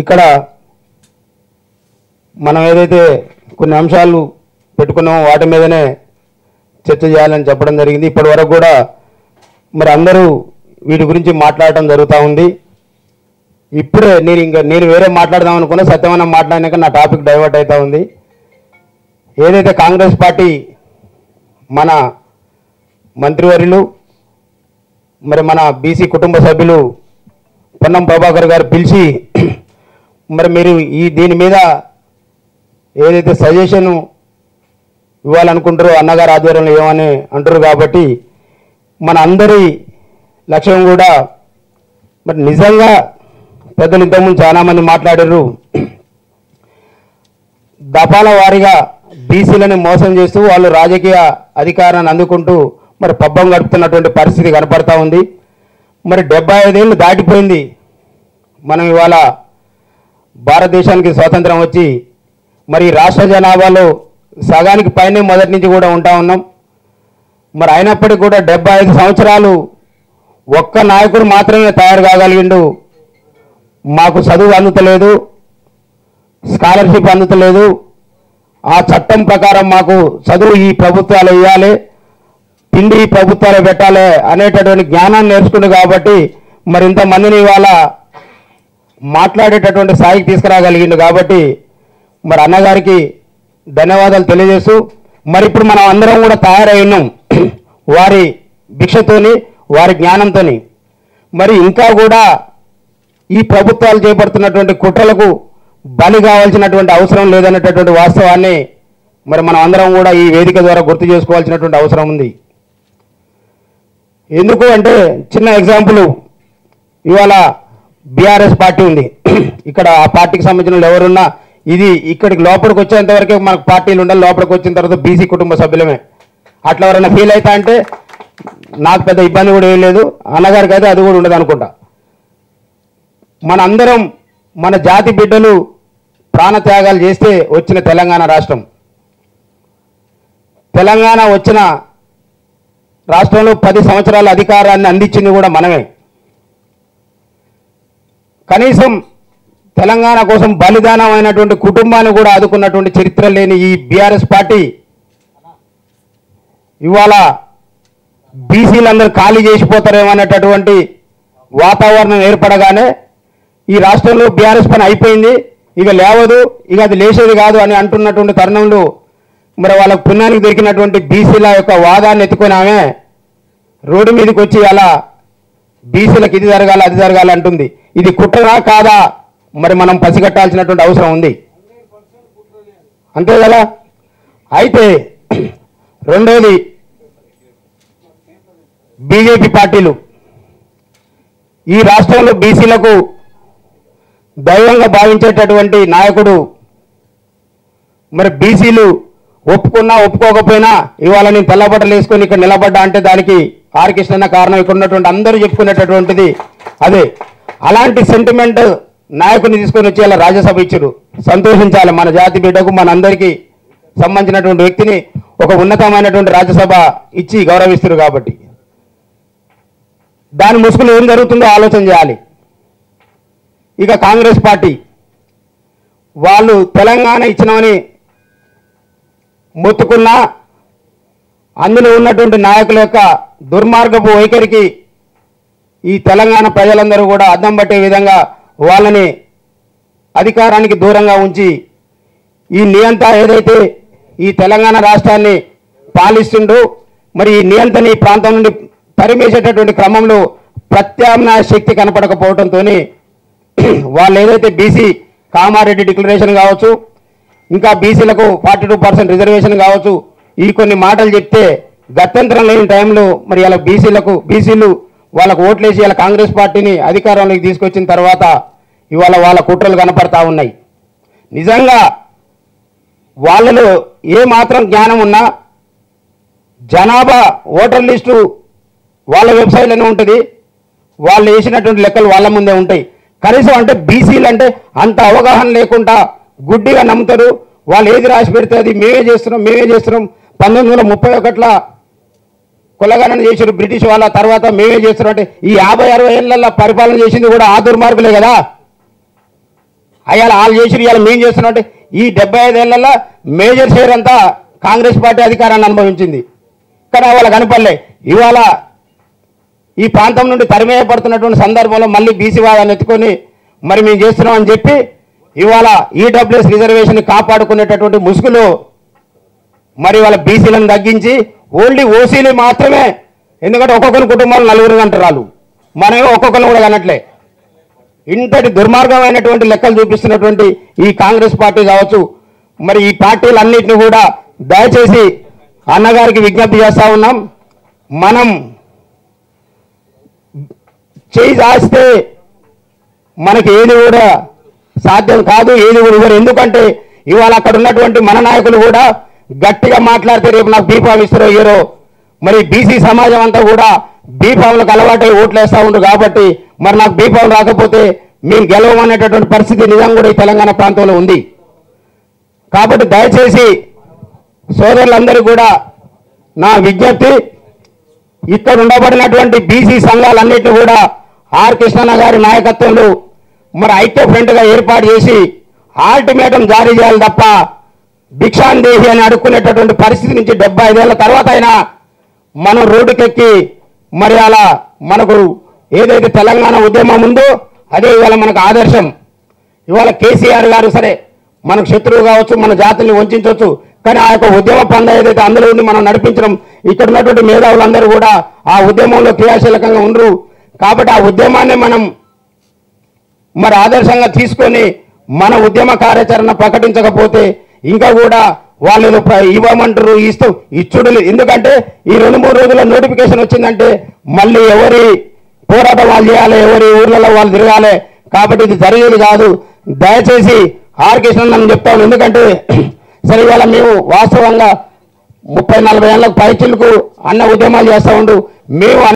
ఇక్కడ మనం ఏదైతే కొన్ని అంశాలు పెట్టుకున్నామో వాటి మీదనే చర్చ చేయాలని చెప్పడం జరిగింది. ఇప్పటి వరకు కూడా మరి అందరూ వీటి గురించి మాట్లాడటం జరుగుతూ ఉంది. ఇప్పుడే నేను వేరే మాట్లాడదాం అనుకున్నా, సత్యవనం మాట్లాడినాక నా టాపిక్ డైవర్ట్ అవుతూ ఉంది. ఏదైతే కాంగ్రెస్ పార్టీ మన మంత్రివర్యులు మరి మన బీసీ కుటుంబ సభ్యులు పొన్నం ప్రభాకర్ గారు పిలిచి మరి మీరు దీని మీద ఏదైతే సజెషన్ ఇవ్వాలనుకుంటారో అన్నగారు ఆధ్వర్యంలో ఏమని అంటారు. కాబట్టి మన అందరి లక్ష్యం కూడా మరి నిజంగా పెద్దలు ఇంతకుముందు చాలామంది మాట్లాడారు, దఫాల వారీగా బీసీలను మోసం చేస్తూ వాళ్ళు రాజకీయ అధికారాన్ని అందుకుంటూ మరి పబ్బం గడుపుతున్నటువంటి పరిస్థితి కనపడతా ఉంది. మరి 75 ఏళ్ళు దాటిపోయింది. మనం ఇవాళ భారతదేశానికి స్వాతంత్రం వచ్చి మరి రాష్ట్ర జనాభాలో సగానికి పైనే మొదటి నుంచి కూడా ఉంటా ఉన్నాం. మరి అయినప్పటికీ కూడా 75 సంవత్సరాలు ఒక్క నాయకుడు మాత్రమే తయారు కాగలిగిండు. మాకు చదువు అందుతలేదు, స్కాలర్షిప్ అందుతలేదు, ఆ చట్టం ప్రకారం మాకు చదువు ఈ ప్రభుత్వాలు ఇవ్వాలి, తిండి ఈ ప్రభుత్వాలు పెట్టాలి అనేటటువంటి జ్ఞానాన్ని నేర్చుకుంది. కాబట్టి మరి ఇంతమందిని ఇవాళ మాట్లాడేటటువంటి స్థాయికి తీసుకురాగలిగిండు. కాబట్టి మరి అన్నగారికి ధన్యవాదాలు తెలియజేస్తూ మరి ఇప్పుడు మనం అందరం కూడా తయారై ఉన్నాం వారి భిక్షతోని, వారి జ్ఞానంతోని. మరి ఇంకా కూడా ఈ ప్రభుత్వాలు చేపడుతున్నటువంటి కుట్రలకు బలి కావాల్సినటువంటి అవసరం లేదనేటటువంటి వాస్తవాన్ని మరి మనం అందరం కూడా ఈ వేదిక ద్వారా గుర్తు చేసుకోవాల్సినటువంటి అవసరం ఉంది. ఎందుకు అంటే చిన్న ఎగ్జాంపుల్, ఇవాళ బీఆర్ఎస్ పార్టీ ఉంది. ఇక్కడ ఆ పార్టీకి సంబంధించిన ఎవరున్నా ఇది ఇక్కడికి లోపలికి వచ్చేంత వరకే మనకు పార్టీలు ఉండాలి, లోపలికి వచ్చిన తర్వాత బీసీ కుటుంబ సభ్యులమే. అట్లా ఎవరైనా ఫీల్ అవుతా అంటే నాకు పెద్ద ఇబ్బంది కూడా ఏం లేదు, అన్నగారికి అయితే అది కూడా ఉండదు అనుకుంటా. మనందరం మన జాతి బిడ్డలు ప్రాణత్యాగాలు చేస్తే వచ్చిన తెలంగాణ రాష్ట్రం. తెలంగాణ వచ్చిన రాష్ట్రంలో 10 సంవత్సరాల అధికారాన్ని అందించింది కూడా మనమే. కనీసం తెలంగాణ కోసం బలిదానం అయినటువంటి కుటుంబాన్ని కూడా ఆదుకున్నటువంటి చరిత్ర లేని ఈ బీఆర్ఎస్ పార్టీ ఇవాళ బీసీలందరూ ఖాళీ చేసిపోతారేమనేటటువంటి వాతావరణం ఏర్పడగానే ఈ రాష్ట్రంలో బీఆర్ఎస్ పని అయిపోయింది, ఇక లేవదు, ఇక అది లేచేది కాదు అని అంటున్నటువంటి తరుణంలో మరి వాళ్ళకు పుణ్యానికి దొరికినటువంటి బీసీల యొక్క వాదాన్ని ఎత్తుకొని ఆమె రోడ్డు మీదకి వచ్చి అలా బీసీలకు ఇది జరగాలి అది జరగాలి అంటుంది. ఇది కుట్రనా కాదా మరి మనం పసిగట్టాల్సినటువంటి అవసరం ఉంది, అంతే కదా. అయితే రెండోది, బీజేపీ పార్టీలు ఈ రాష్ట్రంలో బీసీలకు దైవంగా భావించేటటువంటి నాయకుడు మరి బీసీలు ఒప్పుకున్నా ఒప్పుకోకపోయినా ఇవాళ నేను తెల్లబట్టలు వేసుకొని ఇక్కడ నిలబడ్డా అంటే దానికి ఆర్ కృష్ణ కారణం. ఇక్కడ ఉన్నటువంటి అందరూ చెప్పుకునేటటువంటిది అదే. అలాంటి సెంటిమెంట్ నాయకుని తీసుకొని వచ్చి ఇలా రాజ్యసభ ఇచ్చారు, సంతోషించాలి. మన జాతి బిడ్డకు మన అందరికీ సంబంధించినటువంటి వ్యక్తిని ఒక ఉన్నతమైనటువంటి రాజ్యసభ ఇచ్చి గౌరవిస్తారు. కాబట్టి దాని ముసుగులో ఏం జరుగుతుందో ఆలోచన చేయాలి. ఇక కాంగ్రెస్ పార్టీ వాళ్ళు తెలంగాణ ఇచ్చినామని మొత్తుకున్నా అందులో ఉన్నటువంటి నాయకుల యొక్క దుర్మార్గపు వైఖరికి ఈ తెలంగాణ ప్రజలందరూ కూడా అద్దం పట్టే విధంగా వాళ్ళని అధికారానికి దూరంగా ఉంచి ఈ నియంత ఏదైతే ఈ తెలంగాణ రాష్ట్రాన్ని పాలిస్తుండో మరి ఈ నియంతని ఈ ప్రాంతం నుండి తరిమేసేటటువంటి క్రమంలో ప్రత్యామ్నాయ శక్తి కనపడకపోవడంతో వాళ్ళు ఏదైతే బీసీ కామారెడ్డి డిక్లరేషన్ కావచ్చు, ఇంకా బీసీలకు 42% రిజర్వేషన్ కావచ్చు, ఈ కొన్ని మాటలు చెప్తే గత్యంతరం లేని టైంలో మరి ఇలా బీసీలు వాళ్ళకు ఓట్లేసి ఇలా కాంగ్రెస్ పార్టీని అధికారంలోకి తీసుకొచ్చిన తర్వాత ఇవాళ వాళ్ళ కుట్రలు కనపడతా ఉన్నాయి. నిజంగా వాళ్ళలో ఏ మాత్రం జ్ఞానం ఉన్నా జనాభా ఓటర్ లిస్టు వాళ్ళ వెబ్సైట్లోనే ఉంటుంది, వాళ్ళు వేసినటువంటి లెక్కలు వాళ్ళ ముందే ఉంటాయి. కనీసం అంటే బీసీలు అంటే అంత అవగాహన లేకుండా గుడ్డిగా నమ్ముతారు. వాళ్ళు ఏది రాసి పెడితే అది మేమే చేస్తున్నాం 1931 కులగణన చేశారు బ్రిటిష్ వాళ్ళ, తర్వాత మేమే చేస్తున్నాం అంటే ఈ 50-60 ఏళ్లలో పరిపాలన చేసింది కూడా ఆ దుర్మార్గులే కదా. అయ్యాల వాళ్ళు చేసి ఇవాళ మేము చేస్తున్నాం అంటే ఈ 75 ఏళ్లలో మేజర్ షేర్ అంతా కాంగ్రెస్ పార్టీ అధికారాన్ని అనుభవించింది. కానీ వాళ్ళ కనపడలే. ఇవాళ ఈ ప్రాంతం నుండి తరిమేయబడుతున్నటువంటి సందర్భంలో మళ్ళీ బీసీ వాదాన్ని ఎత్తుకొని మరి మేము చేస్తున్నాం అని చెప్పి ఇవాళ ఈడబ్ల్యూఎస్ రిజర్వేషన్ కాపాడుకునేటటువంటి ముసుగులో మరి వాళ్ళ బీసీలను తగ్గించి ఓన్లీ ఓసీలు మాత్రమే, ఎందుకంటే ఒక్కొక్కరి కుటుంబాలు 4 అంటారు, మనమే ఒక్కొక్కరు కూడా కనట్లే. ఇంతటి దుర్మార్గమైనటువంటి లెక్కలు చూపిస్తున్నటువంటి ఈ కాంగ్రెస్ పార్టీ కావచ్చు, మరి ఈ పార్టీలన్నింటినీ కూడా దయచేసి అన్నగారికి విజ్ఞప్తి చేస్తా ఉన్నాం. మనం చేయి దాస్తే మనకి ఏది కూడా సాధ్యం కాదు, ఏది కూడా ఇవ్వరు. ఎందుకంటే ఇవాళ అక్కడ ఉన్నటువంటి మన నాయకులు కూడా గట్టిగా మాట్లాడితే రేపు నాకు బీఫామ్ ఇస్తారో ఇయ్యరో. మరి బీసీ సమాజం అంతా కూడా బీఫామ్లకు అలవాటై ఓట్లు వేస్తూ ఉండరు. కాబట్టి మరి నాకు బీఫామ్ రాకపోతే మేము గెలవమనేటటువంటి పరిస్థితి నిజంగా కూడా ఈ తెలంగాణ ప్రాంతంలో ఉంది. కాబట్టి దయచేసి సోదరులందరూ కూడా నా విజ్ఞప్తి, ఇక్కడ ఉండబడినటువంటి బీసీ సంఘాలన్నింటినీ కూడా ఆర్ కృష్ణన్న గారి నాయకత్వంలో మరి ఐక్య ఫ్రంట్గా ఏర్పాటు చేసి అల్టిమేటం జారీ చేయాలి తప్ప భిక్షాందేహి అని అడుక్కునేటటువంటి పరిస్థితి నుంచి 75 ఏళ్ల తర్వాత అయినా మనం రోడ్డుకెక్కి మరి అలా మనకు ఏదైతే తెలంగాణ ఉద్యమం ఉందో అదే ఇవాళ మనకు ఆదర్శం. ఇవాళ కేసీఆర్ గారు సరే మనకు శత్రువు కావచ్చు, మన జాతుల్ని వంచవచ్చు, కానీ ఆ యొక్క ఉద్యమ పంద ఏదైతే అందులో ఉండి మనం నడిపించడం, ఇక్కడ ఉన్నటువంటి మేధావులందరూ కూడా ఆ ఉద్యమంలో క్రియాశీలకంగా ఉండరు. కాబట్టి ఆ ఉద్యమాన్ని మనం మరి ఆదర్శంగా తీసుకొని మన ఉద్యమ కార్యాచరణ ప్రకటించకపోతే ఇంకా కూడా వాళ్ళు ఇవ్వమంటారు, ఇచ్చుడు. ఎందుకంటే ఈ 2-3 రోజుల నోటిఫికేషన్ వచ్చిందంటే మళ్ళీ ఎవరి పోరాటం వాళ్ళు చేయాలి, ఎవరి ఊర్లలో వాళ్ళు తిరగాలి. కాబట్టి ఇది జరిగేది కాదు. దయచేసి ఆర్ కృష్ణ నన్ను చెప్తాను. ఎందుకంటే సరే ఇవాళ మేము వాస్తవంగా 30-40 ఏళ్ళకు పైచిలకు అన్న ఉద్యమాలు చేస్తూ ఉండు. మేము